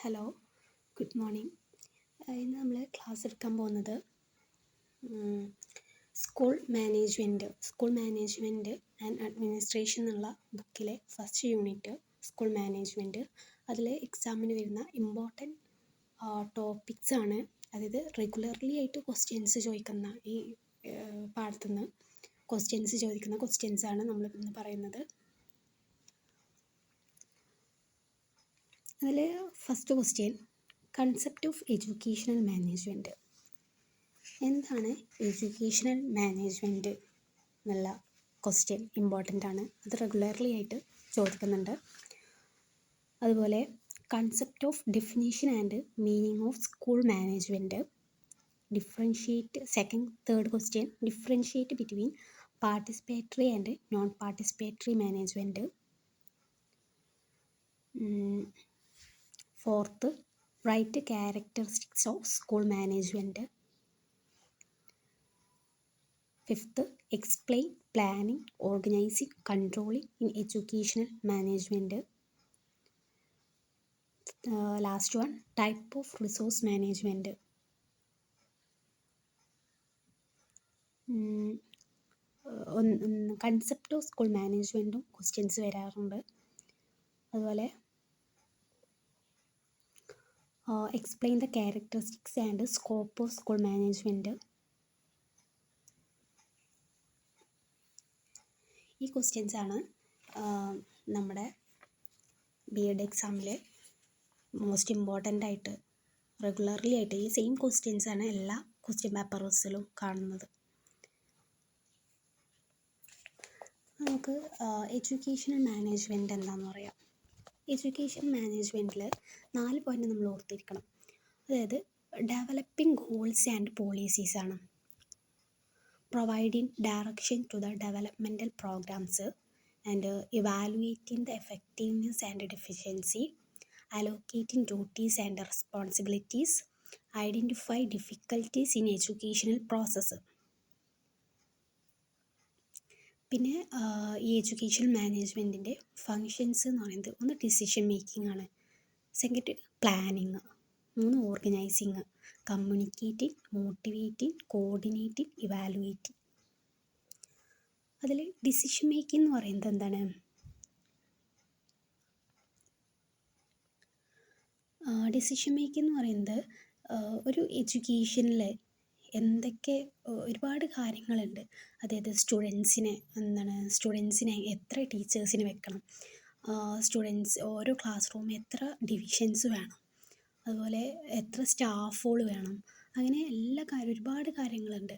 Hello, good morning. ഇന്ന് നമ്മൾ class എടുക്കാൻ പോകുന്നത് സ്കൂൾ മാനേജ്മെൻറ്റ് ആൻഡ് അഡ്മിനിസ്ട്രേഷൻ എന്നുള്ള ബുക്കിലെ ഫസ്റ്റ് യൂണിറ്റ് സ്കൂൾ മാനേജ്മെൻറ്റ്. അതിൽ എക്സാമിന് വരുന്ന ഇമ്പോർട്ടൻറ്റ് ടോപ്പിക്സ് ആണ്. അതായത് റെഗുലർലി ആയിട്ട് ക്വസ്റ്റ്യൻസ് ചോദിക്കുന്ന ഈ പാഠത്തുനിന്ന് ചോദിക്കുന്ന ക്വസ്റ്റ്യൻസ് ആണ് നമ്മൾ ഇന്ന് പറയുന്നത്. അതിൽ first question, concept of educational management. എന്താണ് എഡ്യൂക്കേഷണൽ മാനേജ്മെൻറ്റ് എന്നുള്ള ക്വസ്റ്റ്യൻ ഇമ്പോർട്ടൻ്റ് ആണ്. അത് റെഗുലർലി ആയിട്ട് ചോദിക്കുന്നുണ്ട്. അതുപോലെ concept of definition and meaning of school management. Third question, differentiate between participatory and non participatory management. Fourth, right characteristics of school management. Fifth, explain planning, organising, controlling in educational management. Last one, type of resource management. Concept of school മാനേജ്മെൻറ്റും questions വരാറുണ്ട്. അതുപോലെ explain the characteristics and scope of school management. ഈ questions ആണ് നമ്മുടെ B.Ed എക്സാമിൽ most important ആയിട്ട് regularly ആയിട്ട് ഈ സെയിം ക്വസ്റ്റ്യൻസ് ആണ് എല്ലാ ക്വസ്റ്റ്യൻ പേപ്പേഴ്സിലും കാണുന്നത്. നമുക്ക് എഡ്യൂക്കേഷണൽ മാനേജ്മെൻറ്റ് എന്താണെന്ന് പറയാം. എഡ്യൂക്കേഷൻ മാനേജ്മെൻറ്റിൽ 4 പോയിന്റ് നമ്മൾ ഓർത്തിരിക്കണം. അതായത് ഡെവലപ്പിംഗ് ഗോൾസ് ആൻഡ് പോളിസീസ് ആണ്, providing direction to the developmental programs and evaluating the effectiveness and deficiency, allocating duties and responsibilities, identify difficulties in educational process. പിന്നെ ഈ എഡ്യൂക്കേഷൻ മാനേജ്മെൻറ്റിൻ്റെ ഫങ്ഷൻസ് എന്ന് പറയുന്നത് ഒന്ന് ഡിസിഷൻ മേക്കിംഗ് ആണ്, second planning, 3 organizing, communicating, motivating, coordinating, evaluating. അതിൽ decision making എന്ന് പറയുന്നത് എന്താണ്? ഡിസിഷൻ മേക്കിംഗ് എന്ന് പറയുന്നത് ഒരു എഡ്യൂക്കേഷനിൽ എന്തൊക്കെ ഒരുപാട് കാര്യങ്ങളുണ്ട്. അതായത് സ്റ്റുഡൻസിനെ എത്ര ടീച്ചേഴ്സിനെ വെക്കണം, ഓരോ ക്ലാസ് റൂം എത്ര ഡിവിഷൻസ് വേണം, അതുപോലെ എത്ര സ്റ്റാഫുകൾ വേണം, അങ്ങനെ എല്ലാ ഒരുപാട് കാര്യങ്ങളുണ്ട്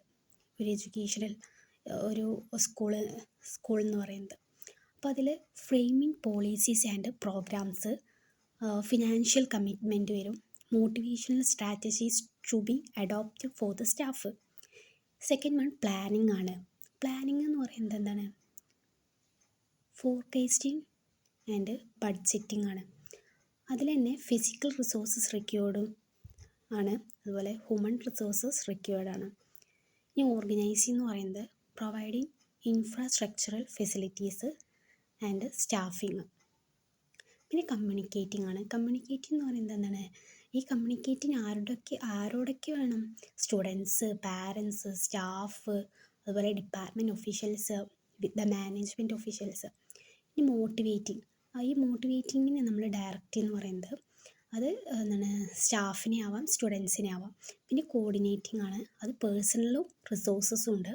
ഒരു എഡ്യൂക്കേഷണൽ ഒരു സ്കൂൾ എന്ന് പറയുന്നത്. അപ്പോൾ അതിൽ framing policies and programmes, financial commitment വരും, motivational strategies to be adopted for the staff. Second one planning ആണ്. പ്ലാനിങ് എന്ന് പറയുന്നത് എന്താണ്? ഫോർകാസ്റ്റിംഗ് ആൻഡ് ബഡ്ജറ്റിംഗ് ആണ്. അതിൽ തന്നെ ഫിസിക്കൽ റിസോഴ്സസ് റിക്വയർഡും ആണ്, അതുപോലെ ഹ്യൂമൻ റിസോഴ്സസ് റിക്വയർഡ് ആണ്. ഇനി ഓർഗനൈസിംഗ് എന്ന് പറയുന്നത് providing infrastructural facilities and staffing. പിന്നെ കമ്മ്യൂണിക്കേറ്റിംഗ് ആണ്. കമ്മ്യൂണിക്കേറ്റിംഗ് എന്ന് പറയുന്നത് എന്താണ്? ഈ കമ്മ്യൂണിക്കേറ്റിംഗ് ആരോടൊക്കെ വേണം? സ്റ്റുഡൻസ്, പാരൻസ്, സ്റ്റാഫ്, അതുപോലെ department officials, the management officials. ഇനി മോട്ടിവേറ്റിംഗ്, ഈ മോട്ടിവേറ്റിങ്ങിനെ നമ്മൾ ഡയറക്റ്റ് എന്ന് പറയുന്നത് അത് എന്താണ്? സ്റ്റാഫിനെ ആവാം, സ്റ്റുഡൻസിനെ ആവാം. പിന്നെ കോർഡിനേറ്റിംഗ് ആണ്, അത് പേഴ്സണലും റിസോഴ്സസും ഉണ്ട്.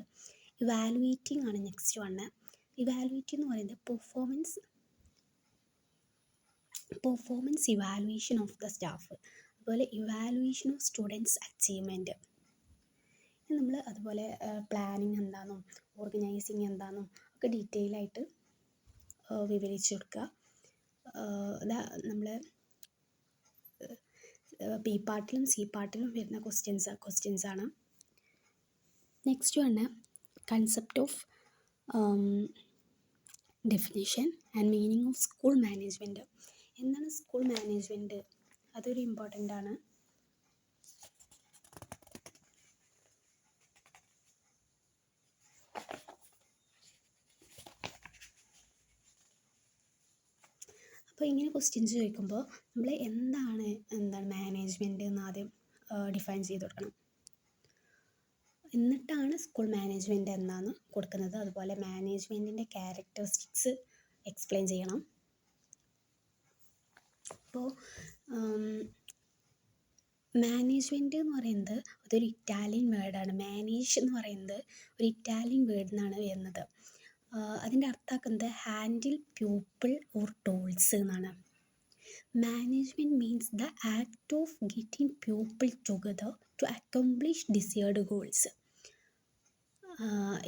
ഇവാലുവേറ്റിംഗ് ആണ് നെക്സ്റ്റ് വണ്ണ്. ഇവാലുവേറ്റിംഗ് എന്ന് പറയുന്നത് performance evaluation of the staff, അതുപോലെ ഇവാലുവേഷൻ ഓഫ് സ്റ്റുഡൻസ് അച്ചീവ്മെൻറ്റ്. നമ്മൾ അതുപോലെ പ്ലാനിങ് എന്താണെന്നും ഓർഗനൈസിങ് എന്താണെന്നും ഒക്കെ ഡീറ്റെയിൽ ആയിട്ട് വിവരിച്ചു കൊടുക്കുക. നമ്മൾ B പാർട്ടിലും C പാർട്ടിലും വരുന്ന ക്വസ്റ്റ്യൻസ് ആണ്. Next one concept of definition and meaning of school management. എന്താണ് സ്കൂൾ മാനേജ്മെൻറ്റ്? അതൊരു ഇമ്പോർട്ടൻ്റ് ആണ്. അപ്പോൾ ഇങ്ങനെ ക്വസ്റ്റ്യൻസ് ചോദിക്കുമ്പോൾ നമ്മൾ എന്താണ് മാനേജ്മെൻറ്റ് എന്ന് ആദ്യം ഡിഫൈൻ ചെയ്ത് കൊടുക്കണം. എന്നിട്ടാണ് സ്കൂൾ മാനേജ്മെൻറ്റ് എന്താണെന്ന് കൊടുക്കുന്നത്. അതുപോലെ മാനേജ്മെൻറ്റിൻ്റെ ക്യാരക്ടറിസ്റ്റിക്സ് എക്സ്പ്ലെയിൻ ചെയ്യണം. അപ്പോൾ മാനേജ്മെൻറ്റ് എന്ന് പറയുന്നത് അതൊരു ഇറ്റാലിയൻ വേർഡാണ്. മാനേജ് എന്ന് പറയുന്നത് ഒരു ഇറ്റാലിയൻ വേർഡിൽ നിന്നാണ് വരുന്നത്. അതിൻ്റെ അർത്ഥമാക്കുന്നത് ഹാൻഡിൽ പീപ്പിൾ ഓർ ടൂൾസ് എന്നാണ്. Management means the act of getting people together to accomplish desired goals.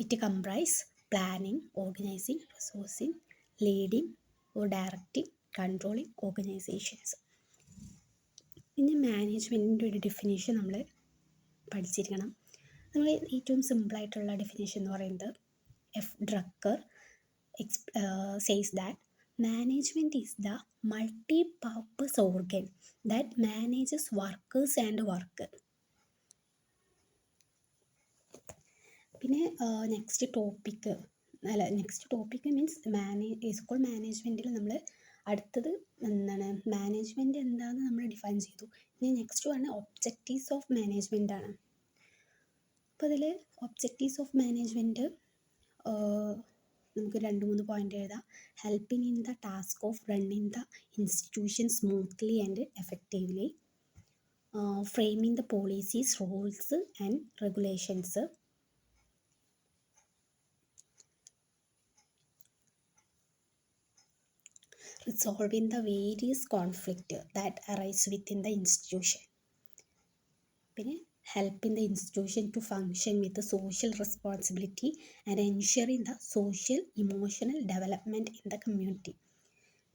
It comprise planning, organizing, resourcing, leading or directing, controlling organizations. ഇനി മാനേജ്മെൻറ്റിൻ്റെ ഒരു ഡെഫിനേഷൻ നമ്മൾ പഠിച്ചിരിക്കണം. നമ്മൾ ഏറ്റവും സിമ്പിളായിട്ടുള്ള ഡെഫിനേഷൻ എന്ന് പറയുന്നത് F Drucker says that management is the multi-purpose organ that manages workers and work. പിന്നെ നെക്സ്റ്റ് ടോപ്പിക്ക് മീൻസ് സ്കൂൾ മാനേജ്മെൻറ്റിൽ നമ്മൾ അടുത്തത് എന്താണ് മാനേജ്മെൻറ്റ് എന്താണെന്ന് നമ്മൾ ഡിഫൈൻ ചെയ്തു. ഇനി നെക്സ്റ്റ് പറഞ്ഞ ഒബ്ജക്റ്റീവ്സ് ഓഫ് മാനേജ്മെൻ്റ് ആണ്. അപ്പോൾ അതിൽ ഒബ്ജക്റ്റീവ്സ് ഓഫ് മാനേജ്മെൻറ്റ് നമുക്ക് 2-3 പോയിൻ്റ് എഴുതാം. Helping in the task of running the institution smoothly and effectively, framing the policies, rules and regulations, resolving the various conflicts that arise within the institution. പിന്നെ helping the institution to function with the social responsibility and ensuring the social emotional development in the community.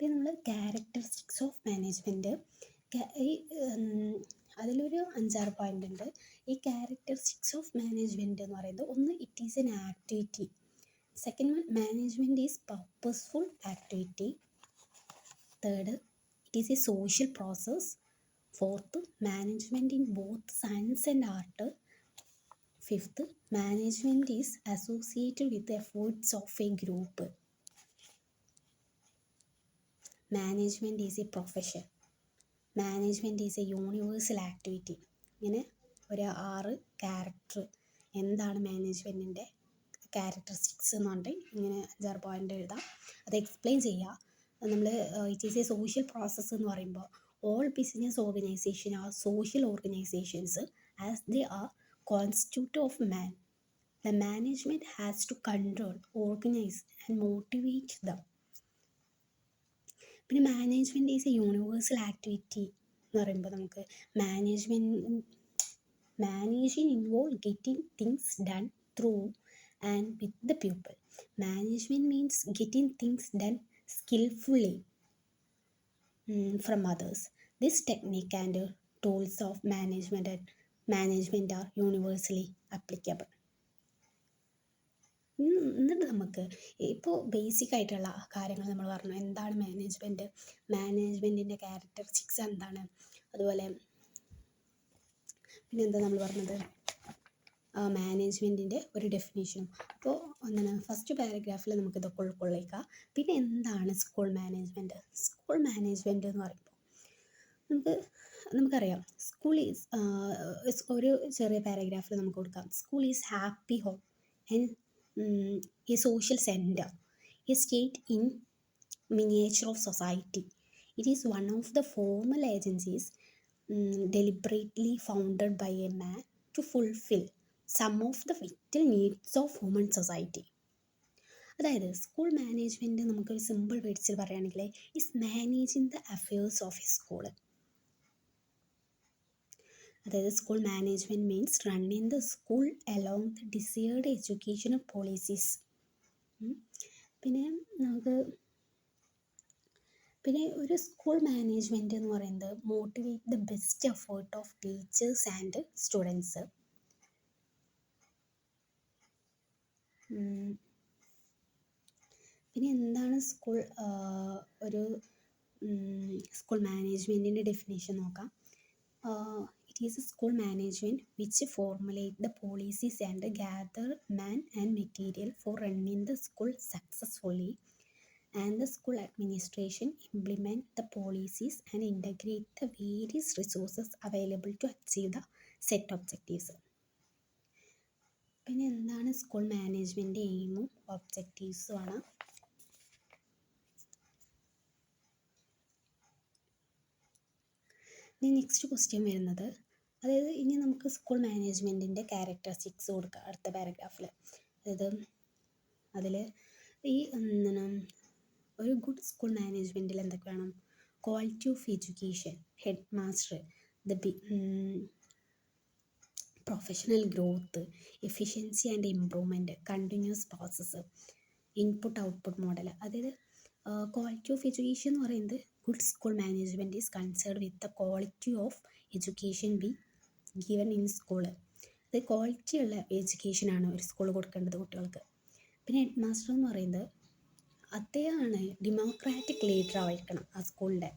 പിന്നെ നമ്മൾ characteristics of management അതിലൊരു 5-6 point ഉണ്ട്. ഈ characteristics of management എന്ന് പറയുന്നത് ഒന്ന്, it is N activity. Second one, management is purposeful activity. Third, it is a social process. Fourth, management in both science and art. Fifth, management is associated with the efforts of a group. Management is a profession. Management is a universal activity. ഇങ്ങനെ ഒരു 6 character എന്താണ് മാനേജ്മെൻറ്റിൻ്റെ characteristics എന്ന് പറഞ്ഞിട്ട് ഇങ്ങനെ 5-6 point എഴുതാം. അത് explain ചെയ്യുക. നമ്മൾ it is a social process എന്ന് പറയുമ്പോൾ all business organisation are social organisations as they are constitute of man. The management has to control, organise and motivate them. പിന്നെ management is a universal activity എന്ന് പറയുമ്പോൾ നമുക്ക് managing involve getting things done through and with the people. Management means getting things done skillfully from others. This technique and tools of management are universally applicable. എന്നിട്ട് നമുക്ക് ഇപ്പോൾ basic ആയിട്ടുള്ള കാര്യങ്ങൾ നമ്മൾ പറഞ്ഞു. എന്താണ് മാനേജ്മെൻറ്റിൻ്റെ ക്യാരക്ടറിസ്റ്റിക്സ് എന്താണ്, അതുപോലെ പിന്നെ എന്താ നമ്മൾ പറഞ്ഞത് മാനേജ്മെൻറ്റിൻ്റെ ഒരു ഡെഫിനേഷനും. അപ്പോൾ ഫസ്റ്റ് പാരഗ്രാഫിൽ നമുക്ക് ഇതൊക്കെ ഉൾക്കൊള്ളിക്കാം. പിന്നെ എന്താണ് സ്കൂൾ മാനേജ്മെൻറ്റ് എന്ന് പറയുമ്പോൾ നമുക്കറിയാം സ്കൂൾ ഈസ് ഒരു ചെറിയ പാരഗ്രാഫിൽ നമുക്ക് കൊടുക്കാം. School is happy home and A social centre, A state in miniature of society. It is one of the formal agencies deliberately founded by a man to fulfill some of the vital needs of human society. അതായത് school management നമുക്കൊരു simple വേർഡ്സിൽ പറയുകയാണെങ്കിൽ is managing the affairs of a school. അതായത് school management means running the school along the desired educational policies. പിന്നെ ഒരു school management എന്ന് പറയുന്നത് motivate the best effort of teachers and students. പിന്നെ എന്താണ് സ്കൂൾ മാനേജ്മെൻറ്റിൻ്റെ ഡെഫിനേഷൻ നോക്കാം. It is a school management which formulate the policies and gather man and material for running the school successfully. and the school administration implement the policies and integrate the various resources available to achieve the set objectives. പിന്നെ എന്താണ് school management എയിമും ഒബ്ജക്റ്റീവ്സും ആണ്. ഇനി next question വരുന്നത്, അതായത് ഇനി നമുക്ക് school മാനേജ്മെൻറ്റിൻ്റെ characteristics കൊടുക്കാം അടുത്ത പാരഗ്രാഫിൽ. അതായത് അതിൽ ഈ എന്താണ് ഒരു ഗുഡ് സ്കൂൾ മാനേജ്മെൻറ്റിൽ എന്തൊക്കെ വേണം? Quality of education, head master, the professional growth, efficiency and improvement, continuous process, input output model. അതായത് ക്വാളിറ്റി ഓഫ് എഡ്യൂക്കേഷൻ എന്ന് പറയുന്നത് good school management is conserved with the quality of education be given in school. അത് quality ഉള്ള എഡ്യൂക്കേഷനാണ് ഒരു school കൊടുക്കേണ്ടത് കുട്ടികൾക്ക്. പിന്നെ head master എന്ന് പറയുന്നത് അദ്ദേഹമാണ് ഡെമോക്രാറ്റിക് ലീഡർ ആയിരിക്കണം ആ സ്കൂളിൻ്റെ.